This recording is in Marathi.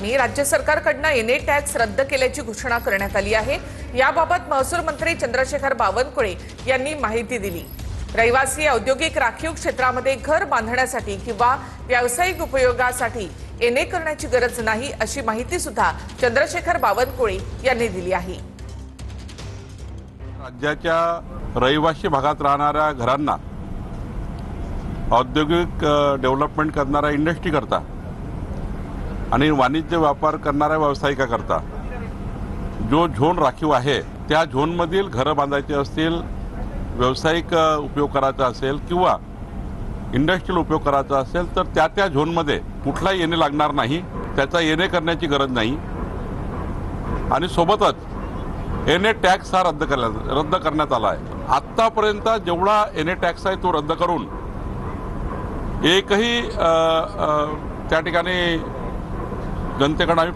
राज्य सरकारकडून एनए टॅक्स रद्द केल्याची घोषणा करण्यात आली आहे। याबाबत महसूल मंत्री चंद्रशेखर बावनकुळे यांनी माहिती दिली। रहिवासी औद्योगिक राखीव क्षेत्रामध्ये घर बांधण्यासाठी किंवा व्यावसायिक उपयोगासाठी एनए करण्याची गरज नाही अशी माहिती सुद्धा चंद्रशेखर बावनकुळे यांनी दिली आहे। राज्याच्या रहिवासी भागात राहणाऱ्या घरांना औद्योगिक डेव्हलपमेंट करणाऱ्या इंडस्ट्री करता आणि वाणिज्य व्यापार करणाऱ्या व्यावसायिकाकरता जो झोन राखीव आहे त्या झोनमधील घरं बांधायची असतील, व्यावसायिक उपयोग करायचा असेल किंवा इंडस्ट्रियल उपयोग करायचा असेल तर त्या झोनमध्ये कुठलाही एनए लागणार नाही, त्याचा एनए करण्याची गरज नाही। आणि सोबतच एनए टॅक्स हा रद्द करण्यात आला आहे। आत्तापर्यंत जेवढा एनए टॅक्स आहे तो रद्द करून एकही त्या ठिकाणी जनतेकडे आम्ही